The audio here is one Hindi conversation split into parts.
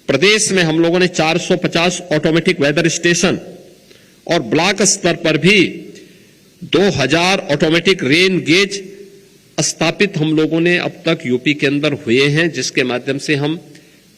प्रदेश में हम लोगों ने 450 ऑटोमेटिक वेदर स्टेशन और ब्लॉक स्तर पर भी 2000 ऑटोमेटिक रेन गेज स्थापित हम लोगों ने अब तक यूपी के अंदर हुए हैं, जिसके माध्यम से हम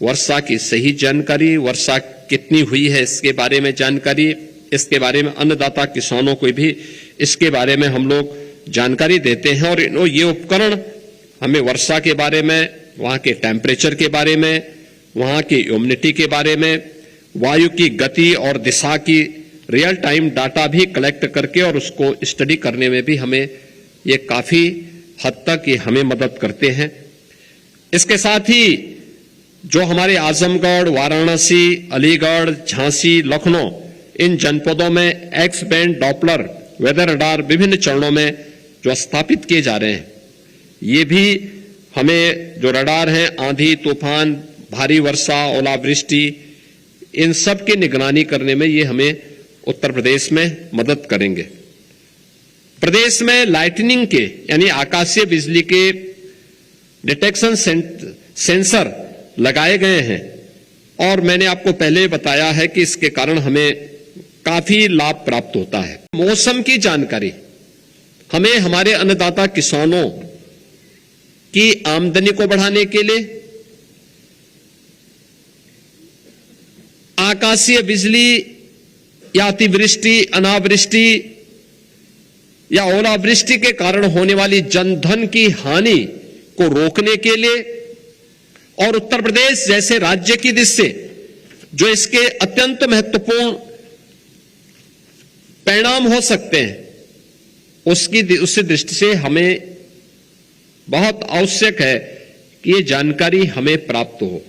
वर्षा की सही जानकारी, वर्षा कितनी हुई है इसके बारे में जानकारी, इसके बारे में अन्नदाता किसानों को भी इसके बारे में हम लोग जानकारी देते हैं। और ये उपकरण हमें वर्षा के बारे में, वहां के टेम्परेचर के बारे में, वहां की ह्यूमिडिटी के बारे में, वायु की गति और दिशा की रियल टाइम डाटा भी कलेक्ट करके और उसको स्टडी करने में भी हमें ये काफी हद तक ये हमें मदद करते हैं। इसके साथ ही जो हमारे आजमगढ़, वाराणसी, अलीगढ़, झांसी, लखनऊ इन जनपदों में X band Doppler weather radar विभिन्न चरणों में जो स्थापित किए जा रहे हैं, ये भी हमें जो रडार हैं आंधी, तूफान, भारी वर्षा, ओलावृष्टि, इन सब की निगरानी करने में ये हमें उत्तर प्रदेश में मदद करेंगे। प्रदेश में लाइटनिंग के यानी आकाशीय बिजली के डिटेक्शन सेंसर लगाए गए हैं और मैंने आपको पहले बताया है कि इसके कारण हमें काफी लाभ प्राप्त होता है। मौसम की जानकारी हमें हमारे अन्नदाता किसानों की आमदनी को बढ़ाने के लिए, आकाशीय बिजली या अतिवृष्टि, अनावृष्टि या ओलावृष्टि के कारण होने वाली जनधन की हानि को रोकने के लिए और उत्तर प्रदेश जैसे राज्य की दृष्टि से जो इसके अत्यंत महत्वपूर्ण परिणाम हो सकते हैं, उस दृष्टि से हमें बहुत आवश्यक है कि ये जानकारी हमें प्राप्त हो।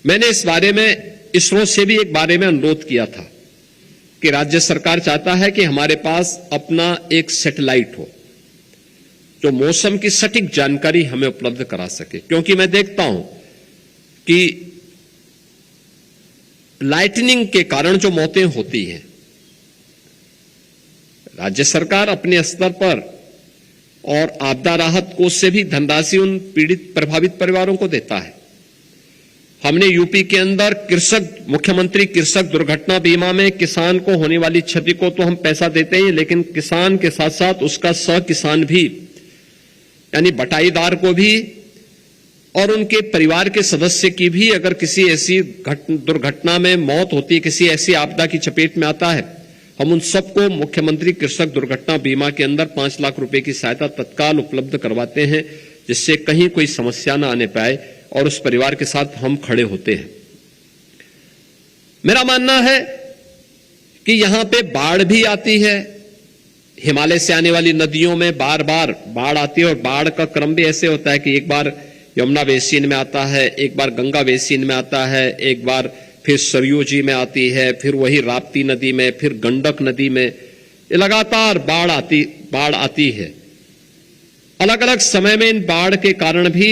मैंने इस बारे में इसरो से भी एक बारे में अनुरोध किया था कि राज्य सरकार चाहता है कि हमारे पास अपना एक सैटेलाइट हो जो मौसम की सटीक जानकारी हमें उपलब्ध करा सके, क्योंकि मैं देखता हूं कि लाइटनिंग के कारण जो मौतें होती हैं, राज्य सरकार अपने स्तर पर और आपदा राहत कोष से भी धनराशि उन पीड़ित प्रभावित परिवारों को देता है। हमने यूपी के अंदर मुख्यमंत्री कृषक दुर्घटना बीमा में किसान को होने वाली क्षति को तो हम पैसा देते हैं, लेकिन किसान के साथ साथ उसका सह किसान भी यानी बटाईदार को भी और उनके परिवार के सदस्य की भी अगर किसी ऐसी दुर्घटना में मौत होती है, किसी ऐसी आपदा की चपेट में आता है, हम उन सबको मुख्यमंत्री कृषक दुर्घटना बीमा के अंदर 5 लाख रुपए की सहायता तत्काल उपलब्ध करवाते हैं, जिससे कहीं कोई समस्या न आने पाए और उस परिवार के साथ हम खड़े होते हैं। मेरा मानना है कि यहां पे बाढ़ भी आती है, हिमालय से आने वाली नदियों में बार बार बाढ़ आती है और बाढ़ का क्रम भी ऐसे होता है कि एक बार यमुना बेसिन में आता है, एक बार गंगा बेसिन में आता है, एक बार फिर सरयू जी में आती है, फिर वही राप्ती नदी में, फिर गंडक नदी में, ये लगातार बाढ़ आती है। अलग अलग समय में इन बाढ़ के कारण भी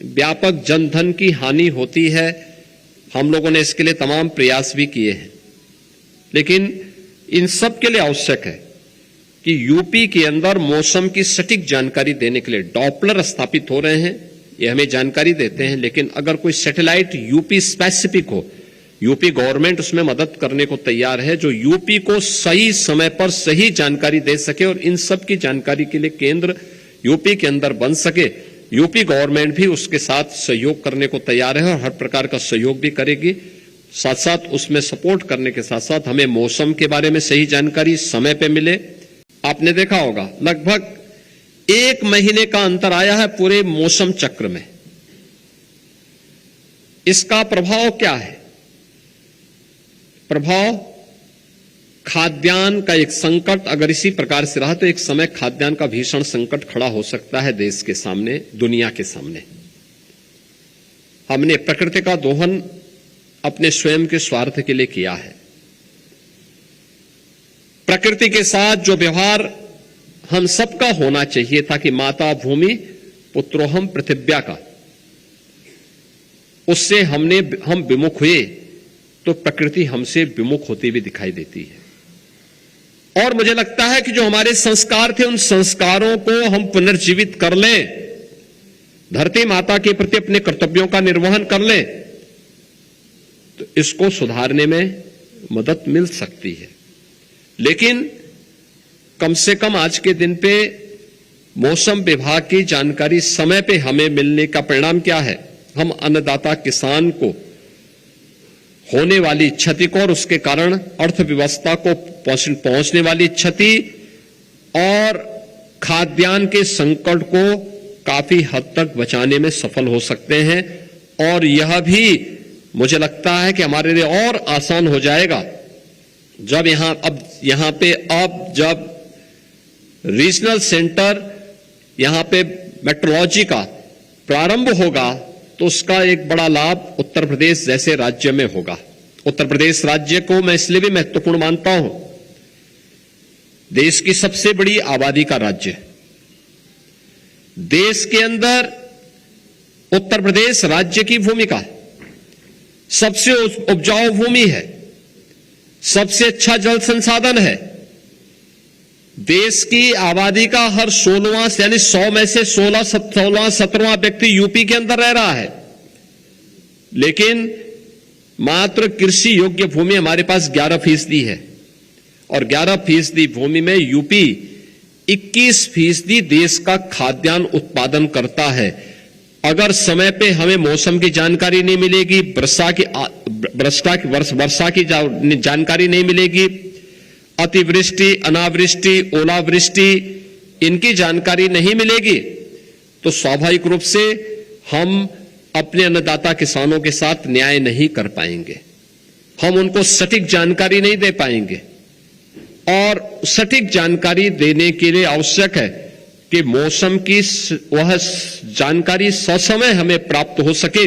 व्यापक जनधन की हानि होती है। हम लोगों ने इसके लिए तमाम प्रयास भी किए हैं, लेकिन इन सब के लिए आवश्यक है कि यूपी के अंदर मौसम की सटीक जानकारी देने के लिए डॉपलर स्थापित हो रहे हैं, ये हमें जानकारी देते हैं, लेकिन अगर कोई सैटेलाइट यूपी स्पेसिफिक हो, यूपी गवर्नमेंट उसमें मदद करने को तैयार है, जो यूपी को सही समय पर सही जानकारी दे सके और इन सब की जानकारी के लिए केंद्र यूपी के अंदर बन सके। यूपी गवर्नमेंट भी उसके साथ सहयोग करने को तैयार है और हर प्रकार का सहयोग भी करेगी। साथ साथ उसमें सपोर्ट करने के साथ साथ हमें मौसम के बारे में सही जानकारी समय पे मिले। आपने देखा होगा लगभग 1 महीने का अंतर आया है पूरे मौसम चक्र में। इसका प्रभाव क्या है? प्रभाव खाद्यान्न का एक संकट अगर इसी प्रकार से रहा तो एक समय खाद्यान्न का भीषण संकट खड़ा हो सकता है देश के सामने, दुनिया के सामने। हमने प्रकृति का दोहन अपने स्वयं के स्वार्थ के लिए किया है। प्रकृति के साथ जो व्यवहार हम सबका होना चाहिए था कि माता भूमि पुत्रोहम पृथिव्या का, उससे हम विमुख हुए तो प्रकृति हमसे विमुख होती भी दिखाई देती है। और मुझे लगता है कि जो हमारे संस्कार थे उन संस्कारों को हम पुनर्जीवित कर लें, धरती माता के प्रति अपने कर्तव्यों का निर्वहन कर लें, तो इसको सुधारने में मदद मिल सकती है। लेकिन कम से कम आज के दिन पे मौसम विभाग की जानकारी समय पे हमें मिलने का परिणाम क्या है? हम अन्नदाता किसान को होने वाली क्षति को और उसके कारण अर्थव्यवस्था को पहुंचने वाली क्षति और खाद्यान्न के संकट को काफी हद तक बचाने में सफल हो सकते हैं। और यह भी मुझे लगता है कि हमारे लिए और आसान हो जाएगा जब यहां पे जब रीजनल सेंटर यहां पे मेट्रोलॉजी का प्रारंभ होगा तो उसका एक बड़ा लाभ उत्तर प्रदेश जैसे राज्य में होगा। उत्तर प्रदेश राज्य को मैं इसलिए भी महत्वपूर्ण मानता हूं, देश की सबसे बड़ी आबादी का राज्य, देश के अंदर उत्तर प्रदेश राज्य की भूमिका सबसे उपजाऊ भूमि है, सबसे अच्छा जल संसाधन है। देश की आबादी का हर 16वां यानी 100 में से 17वां व्यक्ति यूपी के अंदर रह रहा है, लेकिन मात्र कृषि योग्य भूमि हमारे पास 11% है और 11% भूमि में यूपी 21% देश का खाद्यान्न उत्पादन करता है। अगर समय पे हमें मौसम की जानकारी नहीं मिलेगी, वर्षा की जानकारी नहीं मिलेगी, अतिवृष्टि, अनावृष्टि, ओलावृष्टि इनकी जानकारी नहीं मिलेगी, तो स्वाभाविक रूप से हम अपने अन्नदाता किसानों के साथ न्याय नहीं कर पाएंगे, हम उनको सटीक जानकारी नहीं दे पाएंगे। और सटीक जानकारी देने के लिए आवश्यक है कि मौसम की वह जानकारी ससमय हमें प्राप्त हो सके,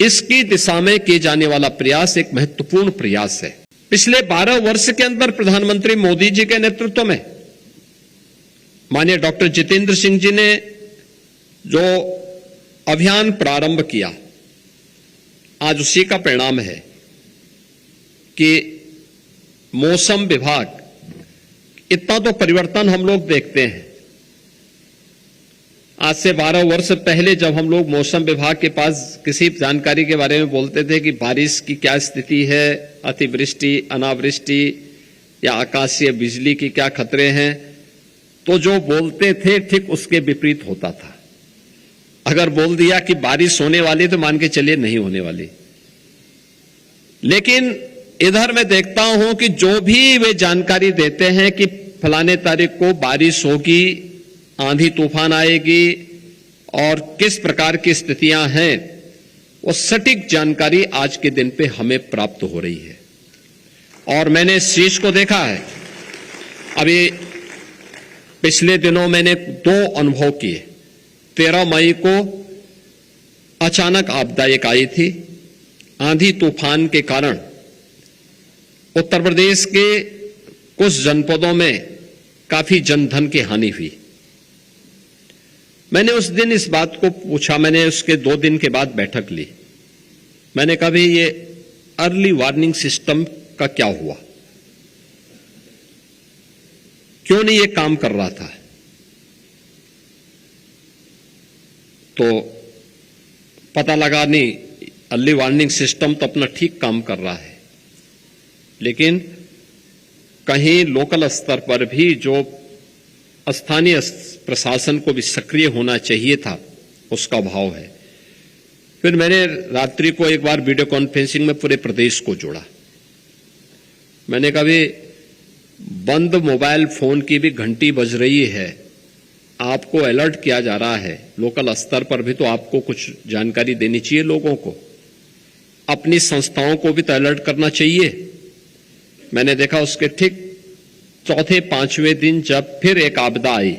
इसकी दिशा में किए जाने वाला प्रयास एक महत्वपूर्ण प्रयास है। पिछले 12 वर्ष के अंदर प्रधानमंत्री मोदी जी के नेतृत्व में माननीय डॉक्टर जितेंद्र सिंह जी ने जो अभियान प्रारंभ किया, आज उसी का परिणाम है कि मौसम विभाग, इतना तो परिवर्तन हम लोग देखते हैं। आज से 12 वर्ष पहले जब हम लोग मौसम विभाग के पास किसी जानकारी के बारे में बोलते थे कि बारिश की क्या स्थिति है, अतिवृष्टि, अनावृष्टि या आकाशीय बिजली की क्या खतरे हैं, तो जो बोलते थे ठीक उसके विपरीत होता था। अगर बोल दिया कि बारिश होने वाली तो मान के चलिए नहीं होने वाली। लेकिन इधर मैं देखता हूं कि जो भी वे जानकारी देते हैं कि फलाने तारीख को बारिश होगी, आंधी तूफान आएगी और किस प्रकार की स्थितियां हैं, वो सटीक जानकारी आज के दिन पे हमें प्राप्त हो रही है। और मैंने इस चीज को देखा है, अभी पिछले दिनों मैंने 2 अनुभव किए। 13 मई को अचानक आपदा एक आई थी, आंधी तूफान के कारण उत्तर प्रदेश के कुछ जनपदों में काफी जनधन की हानि हुई। मैंने उस दिन इस बात को पूछा, मैंने उसके 2 दिन के बाद बैठक ली। मैंने कहा भाई ये अर्ली वार्निंग सिस्टम का क्या हुआ, क्यों नहीं ये काम कर रहा था? तो पता लगा नहीं, अर्ली वार्निंग सिस्टम तो अपना ठीक काम कर रहा है, लेकिन कहीं लोकल स्तर पर भी जो स्थानीय प्रशासन को भी सक्रिय होना चाहिए था, उसका अभाव है। फिर मैंने रात्रि को एक बार वीडियो कॉन्फ्रेंसिंग में पूरे प्रदेश को जोड़ा। मैंने कहा भी बंद मोबाइल फोन की भी घंटी बज रही है, आपको अलर्ट किया जा रहा है, लोकल स्तर पर भी तो आपको कुछ जानकारी देनी चाहिए लोगों को, अपनी संस्थाओं को भी तो अलर्ट करना चाहिए। मैंने देखा उसके ठीक 4-5वें दिन जब फिर एक आपदा आई,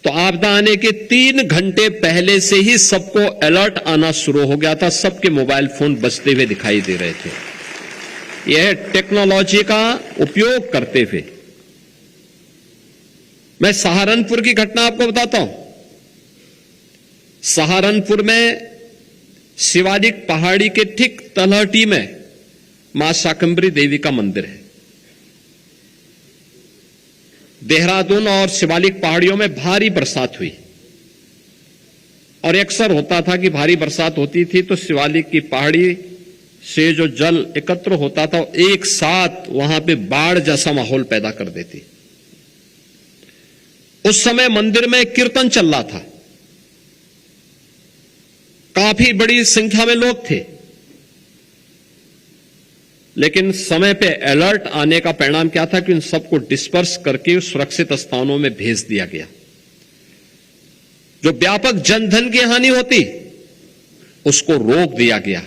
तो आपदा आने के 3 घंटे पहले से ही सबको अलर्ट आना शुरू हो गया था, सबके मोबाइल फोन बजते हुए दिखाई दे रहे थे। यह टेक्नोलॉजी का उपयोग करते हुए। मैं सहारनपुर की घटना आपको बताता हूं। सहारनपुर में शिवालिक पहाड़ी के ठीक तलहटी में मां शाकंभरी देवी का मंदिर है। देहरादून और शिवालिक पहाड़ियों में भारी बरसात हुई और अक्सर होता था कि भारी बरसात होती थी तो शिवालिक की पहाड़ी से जो जल एकत्र होता था एक साथ वहां पे बाढ़ जैसा माहौल पैदा कर देती। उस समय मंदिर में कीर्तन चल रहा था, काफी बड़ी संख्या में लोग थे, लेकिन समय पे अलर्ट आने का परिणाम क्या था कि उन सबको डिस्पर्स करके सुरक्षित स्थानों में भेज दिया गया। जो व्यापक जनधन की हानि होती उसको रोक दिया गया।